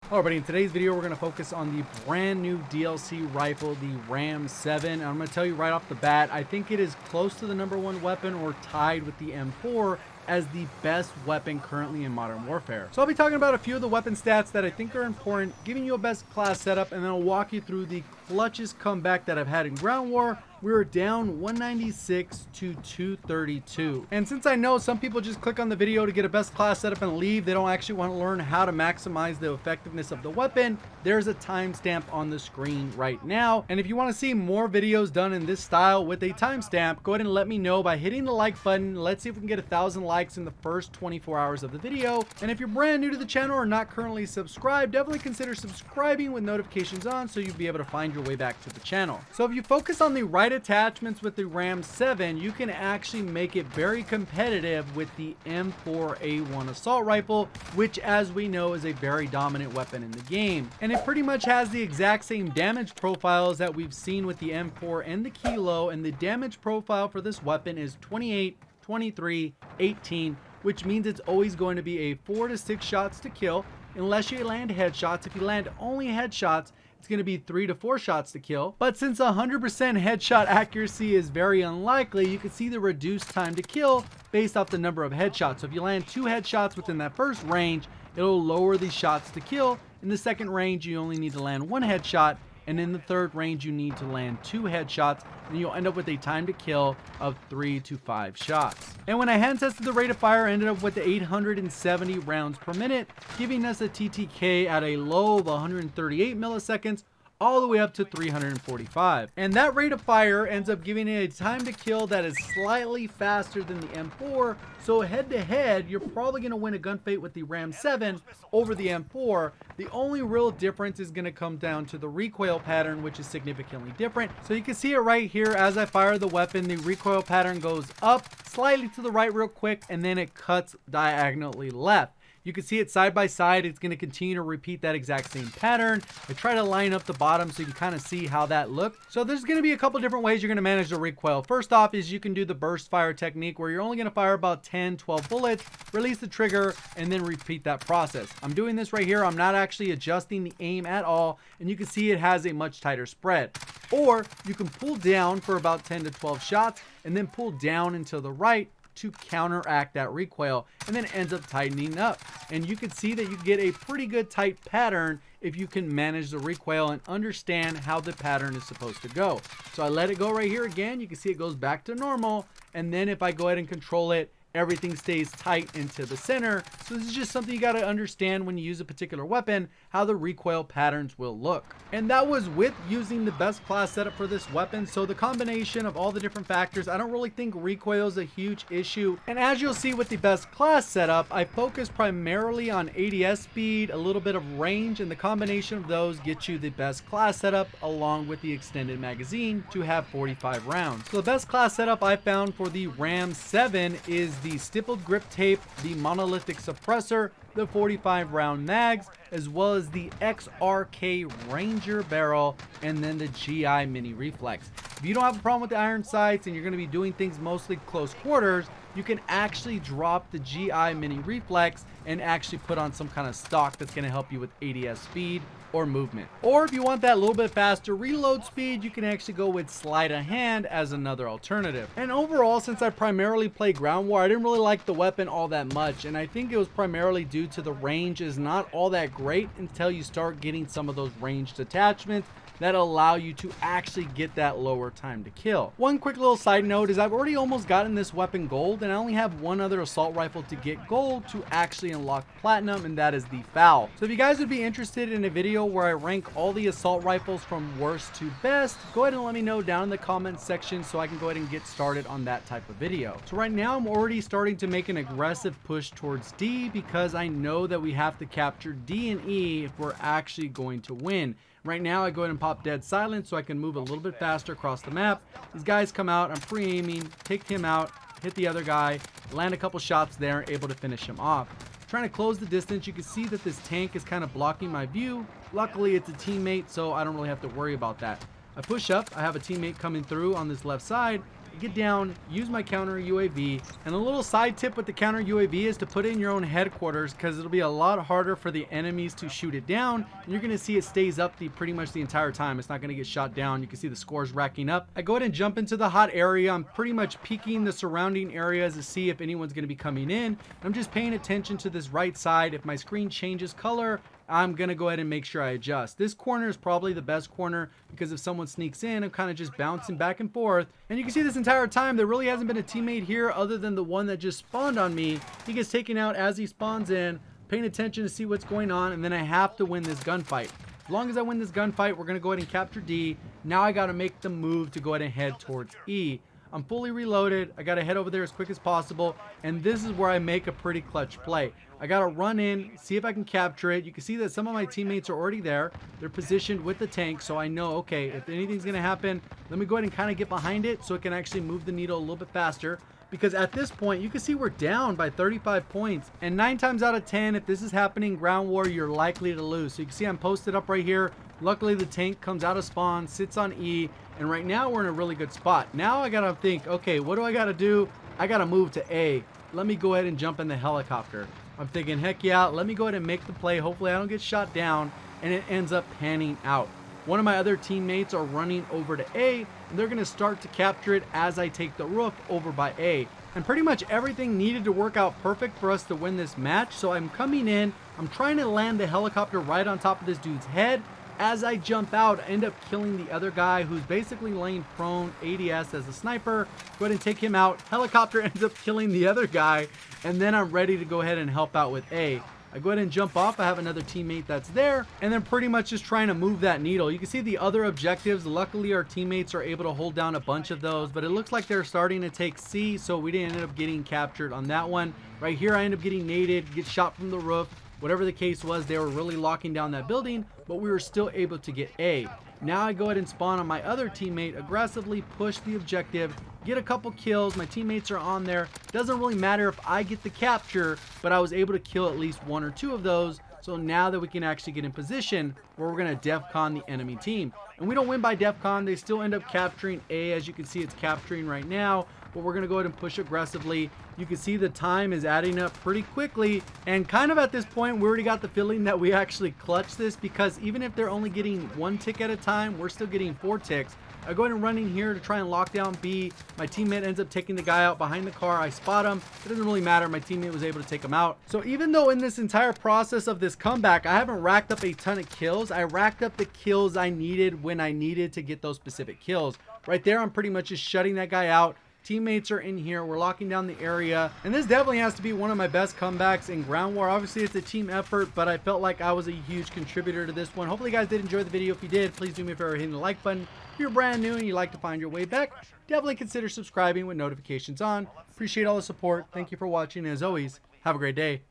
Hello everybody, in today's video we're going to focus on the brand new DLC rifle, the RAM-7. And I'm going to tell you right off the bat, I think it is close to the #1 weapon or tied with the M4 as the best weapon currently in Modern Warfare. So I'll be talking about a few of the weapon stats that I think are important, giving you a best class setup, and then I'll walk you through the clutchest comeback that I've had in Ground War. We were down 196 to 232. And since I know some people just click on the video to get a best class setup and leave, they don't actually want to learn how to maximize the effectiveness of the weapon, there's a timestamp on the screen right now. And if you want to see more videos done in this style with a timestamp, go ahead and let me know by hitting the like button. Let's see if we can get 1,000 likes in the first 24 hours of the video. And if you're brand new to the channel or not currently subscribed, definitely consider subscribing with notifications on so you'll be able to find your way back to the channel. So if you focus on the right attachments with the RAM-7, you can actually make it very competitive with the M4A1 assault rifle, which as we know is a very dominant weapon in the game. And it pretty much has the exact same damage profiles that we've seen with the M4 and the Kilo, and the damage profile for this weapon is 28, 23, 18, which means it's always going to be a 4 to 6 shots to kill unless you land headshots. If you land only headshots, it's going to be 3 to 4 shots to kill. But since 100% headshot accuracy is very unlikely, you can see the reduced time to kill based off the number of headshots. So if you land 2 headshots within that first range, it'll lower the shots to kill. In the second range, you only need to land 1 headshot. And in the third range, you need to land 2 headshots, and you'll end up with a time to kill of 3 to 5 shots. And when I hand tested the rate of fire, I ended up with 870 rounds per minute, giving us a TTK at a low of 138 milliseconds, all the way up to 345. And that rate of fire ends up giving it a time to kill that is slightly faster than the M4. So head to head, you're probably going to win a gunfight with the RAM-7 over the M4. The only real difference is going to come down to the recoil pattern, which is significantly different. So you can see it right here. As I fire the weapon, the recoil pattern goes up slightly to the right real quick, and then it cuts diagonally left. You can see it side by side. It's going to continue to repeat that exact same pattern. I try to line up the bottom so you can kind of see how that looked. So there's going to be a couple different ways you're going to manage the recoil. First off is you can do the burst fire technique where you're only going to fire about 10, 12 bullets, release the trigger, and then repeat that process. I'm doing this right here. I'm not actually adjusting the aim at all, and you can see it has a much tighter spread. Or you can pull down for about 10 to 12 shots and then pull down and to the right to counteract that recoil, and then ends up tightening up. And you can see that you get a pretty good tight pattern if you can manage the recoil and understand how the pattern is supposed to go. So I let it go right here again. You can see it goes back to normal, and then if I go ahead and control it, everything stays tight into the center. So this is just something you got to understand when you use a particular weapon, how the recoil patterns will look. And that was with using the best class setup for this weapon. So the combination of all the different factors, I don't really think recoil is a huge issue. And as you'll see with the best class setup, I focus primarily on ADS speed, a little bit of range, and the combination of those gets you the best class setup along with the extended magazine to have 45 rounds. So the best class setup I found for the RAM-7 is the stippled grip tape, the monolithic suppressor, the 45 round mags, as well as the XRK Ranger barrel, and then the GI mini reflex. If you don't have a problem with the iron sights and you're going to be doing things mostly close quarters, you can actually drop the GI mini reflex and actually put on some kind of stock that's going to help you with ADS speed or movement. Or if you want that little bit faster reload speed, you can actually go with sleight of hand as another alternative. And overall, since I primarily play Ground War, I didn't really like the weapon all that much, and I think it was primarily due to the range is not all that great until you start getting some of those ranged attachments that allow you to actually get that lower time to kill. One quick little side note is I've already almost gotten this weapon gold, and I only have one other assault rifle to get gold to actually unlock platinum, and that is the FAL. So if you guys would be interested in a video where I rank all the assault rifles from worst to best, go ahead and let me know down in the comments section so I can go ahead and get started on that type of video. So right now I'm already starting to make an aggressive push towards D because I know that we have to capture D and E if we're actually going to win. Right now I go ahead and pop dead silent so I can move a little bit faster across the map. These guys come out, I'm pre-aiming, take him out, hit the other guy, land a couple shots there, able to finish him off. Trying to close the distance. You can see that this tank is kind of blocking my view. Luckily it's a teammate, so I don't really have to worry about that. I push up, I have a teammate coming through on this left side. get down, use my counter UAV. And a little side tip with the counter UAV is to put it in your own headquarters, because it'll be a lot harder for the enemies to shoot it down. And you're going to see it stays up pretty much the entire time. It's not going to get shot down. You can see the scores racking up. I go ahead and jump into the hot area. I'm pretty much peeking the surrounding areas to see if anyone's going to be coming in. I'm just paying attention to this right side. If my screen changes color, I'm going to go ahead and make sure I adjust. This corner is probably the best corner, because if someone sneaks in, I'm kind of just bouncing back and forth. And you can see this entire time, there really hasn't been a teammate here other than the one that just spawned on me. He gets taken out as he spawns in, paying attention to see what's going on, and then I have to win this gunfight. As long as I win this gunfight, we're going to go ahead and capture D. Now I got to make the move to go ahead and head towards E. I'm fully reloaded. I got to head over there as quick as possible. And this is where I make a pretty clutch play. I got to run in, see if I can capture it. You can see that some of my teammates are already there. They're positioned with the tank. So I know, okay, if anything's going to happen, let me go ahead and kind of get behind it so it can actually move the needle a little bit faster. Because at this point, you can see we're down by 35 points. And 9 times out of 10, if this is happening ground war, you're likely to lose. So you can see I'm posted up right here. Luckily, the tank comes out of spawn, sits on E. And right now, we're in a really good spot. Now I got to think, okay, what do I got to do? I got to move to A. Let me go ahead and jump in the helicopter. I'm thinking, heck yeah, let me go ahead and make the play. Hopefully, I don't get shot down. And it ends up panning out. One of my other teammates are running over to A, and they're going to start to capture it as I take the roof over by A. And pretty much everything needed to work out perfect for us to win this match. So I'm coming in, I'm trying to land the helicopter right on top of this dude's head. As I jump out, I end up killing the other guy who's basically laying prone, ADS as a sniper. Go ahead and take him out. Helicopter ends up killing the other guy, and then I'm ready to go ahead and help out with A. I go ahead and jump off. I have another teammate that's there, and then pretty much just trying to move that needle. You can see the other objectives. Luckily, our teammates are able to hold down a bunch of those, but it looks like they're starting to take C, so we didn't end up getting captured on that one. Right here, I end up getting naded, get shot from the roof. Whatever the case was, they were really locking down that building, but we were still able to get A. Now I go ahead and spawn on my other teammate, aggressively push the objective, get a couple kills. My teammates are on there. Doesn't really matter if I get the capture, but I was able to kill at least 1 or 2 of those. So now that we can actually get in position where we're going to DEFCON the enemy team. And we don't win by DEFCON. They still end up capturing A. As you can see, it's capturing right now. But we're going to go ahead and push aggressively. You can see the time is adding up pretty quickly. And kind of at this point, we already got the feeling that we actually clutched this, because even if they're only getting 1 tick at a time, we're still getting 4 ticks. I go ahead and run in here to try and lock down B. My teammate ends up taking the guy out behind the car. I spot him. It doesn't really matter. My teammate was able to take him out. So even though in this entire process of this comeback, I haven't racked up a ton of kills, I racked up the kills I needed when I needed to get those specific kills. Right there, I'm pretty much just shutting that guy out. Teammates are in here. We're locking down the area. And this definitely has to be one of my best comebacks in ground war. Obviously, it's a team effort, but I felt like I was a huge contributor to this one. Hopefully, you guys did enjoy the video. If you did, please do me a favor, hitting the like button. If you're brand new and you'd like to find your way back, definitely consider subscribing with notifications on. Appreciate all the support. Thank you for watching. As always, have a great day.